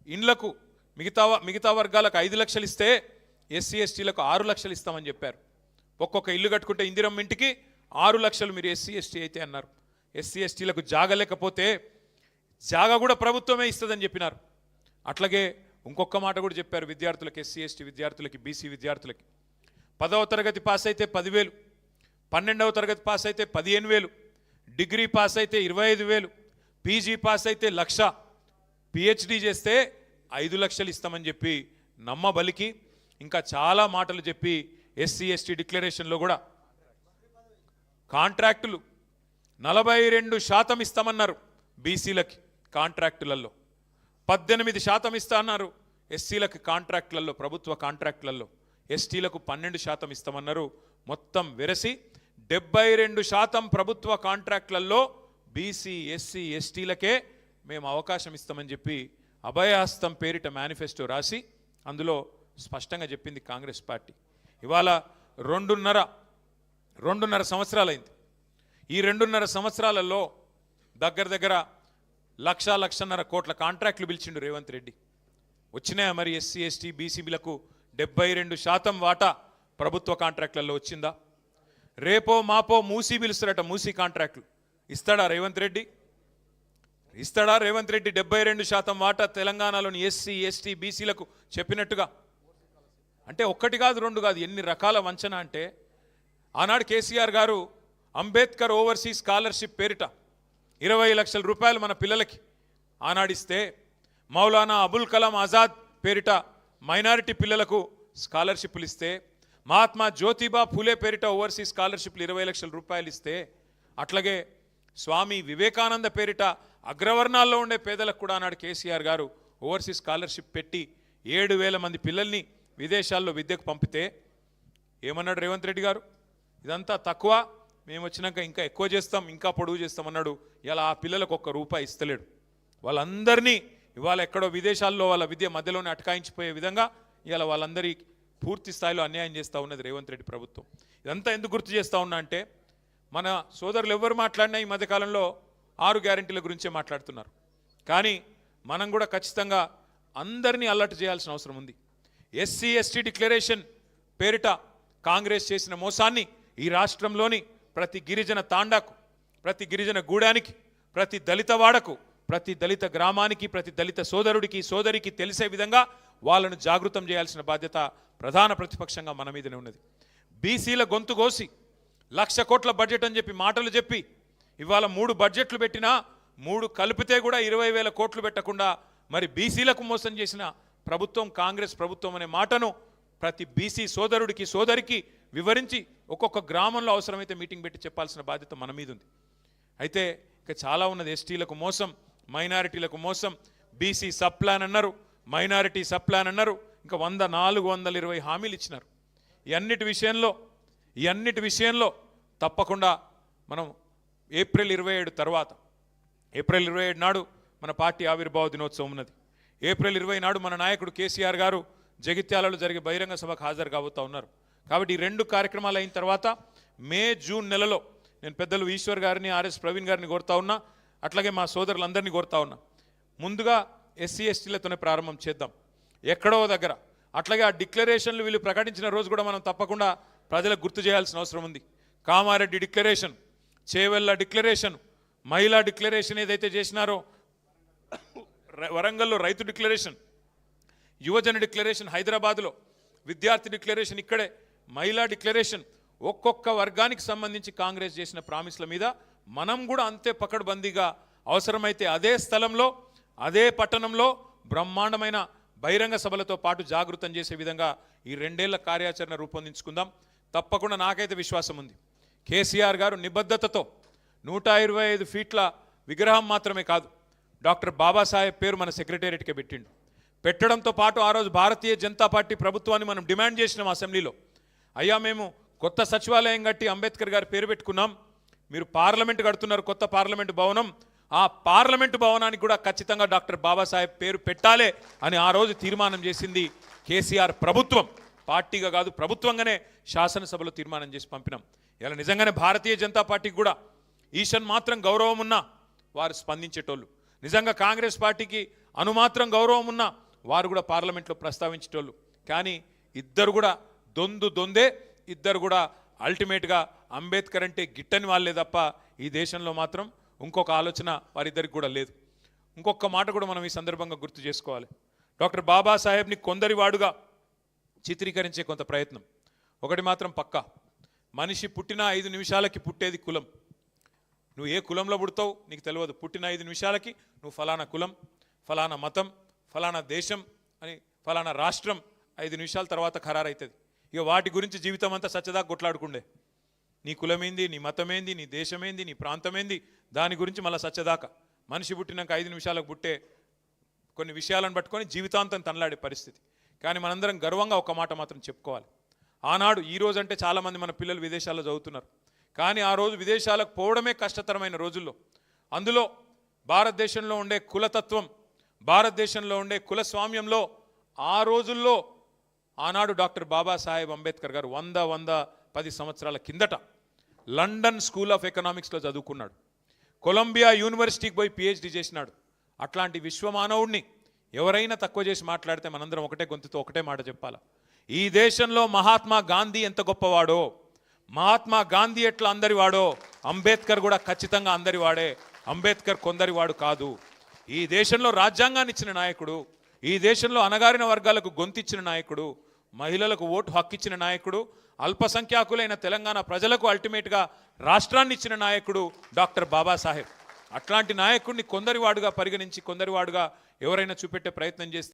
ఇండ్లకు మిగతా వర్గాలకు 5 లక్షలు ఇస్తే ఎస్సీ ఎస్టీలకు 6 లక్షలు ఇస్తామని చెప్పారు. ఒక్కొక్క ఇల్లు కట్టుకుంటే ఇందిరమ్మ ఇంటికి 6 లక్షలు మీరు ఎస్సీ ఎస్టీ అయితే అన్నారు. ఎస్సీ ఎస్టీలకు జాగా లేకపోతే జాగా కూడా ప్రభుత్వమే ఇస్తుందని చెప్పినారు. అట్లాగే ఇంకొక మాట కూడా చెప్పారు విద్యార్థులకు, ఎస్సీ ఎస్టీ విద్యార్థులకి, బీసీ విద్యార్థులకి 10వ తరగతి పాస్ అయితే 10,000, 12వ తరగతి పాస్ అయితే 15,000, డిగ్రీ పాస్ అయితే 25,000, పీజీ పాస్ అయితే 1,00,000, పిహెచ్డి చేస్తే 5 లక్షలు ఇస్తామని చెప్పి నమ్మబలికి ఇంకా చాలా మాటలు చెప్పి ఎస్సీ ఎస్టీ డిక్లరేషన్లో కూడా కాంట్రాక్టులు 42% ఇస్తామన్నారు. బీసీలకి కాంట్రాక్టులలో 18% ఇస్తా అన్నారు. ఎస్సీలకు కాంట్రాక్టులలో, ప్రభుత్వ కాంట్రాక్టులలో, ఎస్టీలకు 12% ఇస్తామన్నారు. మొత్తం వెరసి 72% ప్రభుత్వ కాంట్రాక్టులలో బీసీ ఎస్సీ ఎస్టీలకే మేము అవకాశం ఇస్తామని చెప్పి అభయహస్తం పేరిట మేనిఫెస్టో రాసి అందులో స్పష్టంగా చెప్పింది కాంగ్రెస్ పార్టీ. ఇవాళ 2.5 సంవత్సరాలైంది. ఈ 2.5 సంవత్సరాలలో దగ్గర 1,00,00,000 కోట్ల కాంట్రాక్టులు పిలిచిండు రేవంత్ రెడ్డి. వచ్చినాయా మరి ఎస్సీ ఎస్టీ బీసీబీలకు 72% వాటా ప్రభుత్వ కాంట్రాక్టులలో వచ్చిందా? రేపో మాపో మూసీ పిలుస్తారట. మూసీ కాంట్రాక్టులు ఇస్తాడా రేవంత్ రెడ్డి? ఇస్తాడా రేవంత్ రెడ్డి 72% వాటా తెలంగాణలోని ఎస్సీ ఎస్టీ బీసీలకు చెప్పినట్టుగా? అంటే 1 కాదు 2 కాదు, ఎన్ని రకాల వంచన అంటే ఆనాడు కేసీఆర్ గారు అంబేద్కర్ ఓవర్సీస్ స్కాలర్షిప్ పేరిట 20 లక్షల రూపాయలు మన పిల్లలకి ఆనాడిస్తే, మౌలానా అబుల్ కలాం ఆజాద్ పేరిట మైనారిటీ పిల్లలకు స్కాలర్షిప్లు ఇస్తే, మహాత్మా జ్యోతిబా ఫూలే పేరిట ఓవర్సీస్ స్కాలర్షిప్లు 20 లక్షల రూపాయలు ఇస్తే, అట్లాగే స్వామి వివేకానంద పేరిట అగ్రవర్ణాల్లో ఉండే పేదలకు కూడా ఆనాడు కేసీఆర్ గారు ఓవర్సీస్ స్కాలర్షిప్ పెట్టి 7,000 మంది పిల్లల్ని విదేశాల్లో విద్యకు పంపితే ఏమన్నాడు రేవంత్ రెడ్డి గారు? ఇదంతా తక్కువ, మేము వచ్చినాక ఇంకా ఎక్కువ చేస్తాం, ఇంకా పొడుగు చేస్తామన్నాడు. ఇలా ఆ పిల్లలకు ₹1 ఇస్తలేడు. వాళ్ళందరినీ ఇవాళ ఎక్కడో విదేశాల్లో వాళ్ళ విద్య మధ్యలోనే అటకాయించిపోయే విధంగా ఇవాళ వాళ్ళందరి పూర్తి స్థాయిలో అన్యాయం చేస్తూ ఉన్నది రేవంత్ రెడ్డి ప్రభుత్వం. ఇదంతా ఎందుకు గుర్తు చేస్తూ ఉన్నా అంటే, మన సోదరులు ఎవరు మాట్లాడినా ఈ మధ్యకాలంలో 6 గ్యారెంటీల గురించే మాట్లాడుతున్నారు. కానీ మనం కూడా ఖచ్చితంగా అందరినీ అలర్ట్ చేయాల్సిన అవసరం ఉంది. ఎస్సీ ఎస్టీ డిక్లరేషన్ పేరిట కాంగ్రెస్ చేసిన మోసాన్ని ఈ రాష్ట్రంలోని ప్రతి గిరిజన తాండాకు, ప్రతి గిరిజన గూడానికి, ప్రతి దళిత వాడకు, ప్రతి దళిత గ్రామానికి, ప్రతి దళిత సోదరుడికి సోదరికి తెలిసే విధంగా వాళ్ళను జాగృతం చేయాల్సిన బాధ్యత ప్రధాన ప్రతిపక్షంగా మన మీదనే ఉన్నది. బీసీల గొంతు కోసి 1,00,000 కోట్ల బడ్జెట్ అని చెప్పి మాటలు చెప్పి ఇవాళ 3 బడ్జెట్లు పెట్టినా 3 కలిపితే కూడా 20,000 కోట్లు పెట్టకుండా మరి బీసీలకు మోసం చేసిన ప్రభుత్వం కాంగ్రెస్ ప్రభుత్వం అనే మాటను ప్రతి బీసీ సోదరుడికి సోదరికి వివరించి ఒక్కొక్క గ్రామంలో అవసరమైతే మీటింగ్ పెట్టి చెప్పాల్సిన బాధ్యత మన మీద ఉంది. అయితే ఇక చాలా ఉన్నది. ఎస్టీలకు మోసం, మైనారిటీలకు మోసం, బీసీ సబ్ ప్లాన్ అన్నారు, మైనారిటీ సబ్ ప్లాన్ అన్నారు, ఇంకా 420 హామీలు ఇచ్చినారు. ఈ అన్నిటి విషయంలో తప్పకుండా మనం ఏప్రిల్ 27 తర్వాత, ఏప్రిల్ 27 నాడు మన పార్టీ ఆవిర్భావ దినోత్సవం ఉన్నది. ఏప్రిల్ 20 నాడు మన నాయకుడు కేసీఆర్ గారు జగిత్యాలలో జరిగే బహిరంగ సభకు హాజరు కాబోతూ ఉన్నారు. కాబట్టి ఈ 2 కార్యక్రమాలు అయిన తర్వాత మే జూన్ నెలలో నేను పెద్దలు ఈశ్వర్ గారిని, ఆర్ఎస్ ప్రవీణ్ గారిని కోరుతా ఉన్నా, అట్లాగే మా సోదరులందరినీ కోరుతా ఉన్నా, ముందుగా ఎస్సీ ఎస్టీలతోనే ప్రారంభం చేద్దాం ఎక్కడో దగ్గర. అట్లాగే ఆ డిక్లరేషన్లు వీళ్ళు ప్రకటించిన రోజు కూడా మనం తప్పకుండా ప్రజలకు గుర్తు చేయాల్సిన అవసరం ఉంది. కామారెడ్డి డిక్లరేషన్, చేవెళ్ళ డిక్లరేషన్, మహిళా డిక్లరేషన్ ఏదైతే చేసినారో, వరంగల్లో రైతు డిక్లరేషన్, యువజన డిక్లరేషన్ హైదరాబాద్లో, విద్యార్థి డిక్లరేషన్ ఇక్కడే, మహిళా డిక్లరేషన్, ఒక్కొక్క వర్గానికి సంబంధించి కాంగ్రెస్ చేసిన ప్రామిస్ల మీద మనం కూడా అంతే పకడ్బందీగా అవసరమైతే అదే స్థలంలో అదే పట్టణంలో బ్రహ్మాండమైన బహిరంగ సభలతో పాటు జాగృతం చేసే విధంగా ఈ 2 ఏళ్ల కార్యాచరణ రూపొందించుకుందాం. తప్పకుండా నాకైతే విశ్వాసం ఉంది. కేసీఆర్ గారు నిబద్ధతతో 125 ఫీట్ల విగ్రహం మాత్రమే కాదు, డాక్టర్ బాబాసాహెబ్ పేరు మన సెక్రటేరియట్కే పెట్టడంతో పాటు ఆ రోజు భారతీయ జనతా పార్టీ ప్రభుత్వాన్ని మనం డిమాండ్ చేసినాం అసెంబ్లీలో. అయ్యా మేము కొత్త సచివాలయం కట్టి అంబేద్కర్ గారి పేరు పెట్టుకున్నాం, మీరు పార్లమెంట్ కడుతున్నారు, కొత్త పార్లమెంటు భవనం, ఆ పార్లమెంటు భవనానికి కూడా ఖచ్చితంగా డాక్టర్ బాబాసాహెబ్ పేరు పెట్టాలి అని ఆ రోజు తీర్మానం చేసింది కేసీఆర్ ప్రభుత్వం. పార్టీగా కాదు, ప్రభుత్వంగానే శాసనసభలో తీర్మానం చేసి పంపినాం. ఇలా నిజంగానే భారతీయ జనతా పార్టీకి కూడా ఈషన్ మాత్రం గౌరవం ఉన్నా వారు స్పందించేటోళ్ళు. నిజంగా కాంగ్రెస్ పార్టీకి అనుమాత్రం గౌరవం ఉన్న వారు కూడా పార్లమెంట్లో ప్రస్తావించేటోళ్ళు. కానీ ఇద్దరు కూడా దొందే, ఇద్దరు కూడా అల్టిమేట్గా అంబేద్కర్ అంటే గిట్టని వాళ్ళే తప్ప ఈ దేశంలో మాత్రం ఇంకొక ఆలోచన వారిద్దరికి కూడా లేదు. ఇంకొక మాట కూడా మనం ఈ సందర్భంగా గుర్తు చేసుకోవాలి. డాక్టర్ బాబాసాహెబ్ని కొందరివాడుగా చిత్రీకరించే కొంత ప్రయత్నం. ఒకటి మాత్రం పక్కా, మనిషి పుట్టిన 5 నిమిషాలకి పుట్టేది కులం. నువ్వు ఏ కులంలో పుడతావు నీకు తెలియదు. పుట్టిన 5 నిమిషాలకి నువ్వు ఫలానా కులం, ఫలానా మతం, ఫలానా దేశం అని, ఫలానా రాష్ట్రం 5 నిమిషాల తర్వాత ఖరారైతుంది. ఇక వాటి గురించి జీవితం అంతా సచ్చదాకా కొట్లాడుకుండే. నీ కులమేంది, నీ మతమేంది, నీ దేశమేంది, నీ ప్రాంతమేంది, దాని గురించి మళ్ళీ సచ్చదాకా. మనిషి పుట్టినాక 5 నిమిషాలకు పుట్టే కొన్ని విషయాలను పట్టుకొని జీవితాంతం తనలాడే పరిస్థితి. కానీ మనందరం గర్వంగా ఒక మాట మాత్రం చెప్పుకోవాలి. ఆనాడు ఈ రోజు అంటే చాలామంది మన పిల్లలు విదేశాల్లో చదువుతున్నారు. కానీ ఆ రోజు విదేశాలకు పోవడమే కష్టతరమైన రోజుల్లో, అందులో భారతదేశంలో ఉండే కులతత్వం, భారతదేశంలో ఉండే కులస్వామ్యంలో ఆ రోజుల్లో ఆనాడు డాక్టర్ బాబాసాహెబ్ అంబేద్కర్ గారు 110 సంవత్సరాల కిందట లండన్ స్కూల్ ఆఫ్ ఎకనామిక్స్లో చదువుకున్నాడు. కొలంబియా యూనివర్సిటీకి పోయి పిహెచ్డి చేసినాడు. అట్లాంటి విశ్వమానవుడిని ఎవరైనా తక్కువ చేసి మాట్లాడితే మనందరం ఒకటే గొంతుతో ఒకటే మాట చెప్పాలా, ఈ దేశంలో మహాత్మా గాంధీ ఎంత గొప్పవాడో, మహాత్మా గాంధీ ఎట్లా అందరివాడో, అంబేద్కర్ కూడా ఖచ్చితంగా అందరివాడే. అంబేద్కర్ కొందరివాడు కాదు. ఈ దేశంలో రాజ్యాంగాన్ని ఇచ్చిన నాయకుడు, ఈ దేశంలో అణగారిన వర్గాలకు గొంతిచ్చిన నాయకుడు, మహిళలకు ఓటు హక్కు ఇచ్చిన నాయకుడు, అల్పసంఖ్యాకులైన తెలంగాణ ప్రజలకు అల్టిమేట్గా రాష్ట్రాన్ని ఇచ్చిన నాయకుడు డాక్టర్ బాబాసాహెబ్. అట్లాంటి నాయకుడిని కొందరివాడుగా పరిగణించి కొందరివాడుగా ఎవరైనా చూపెట్టే ప్రయత్నం చేస్తే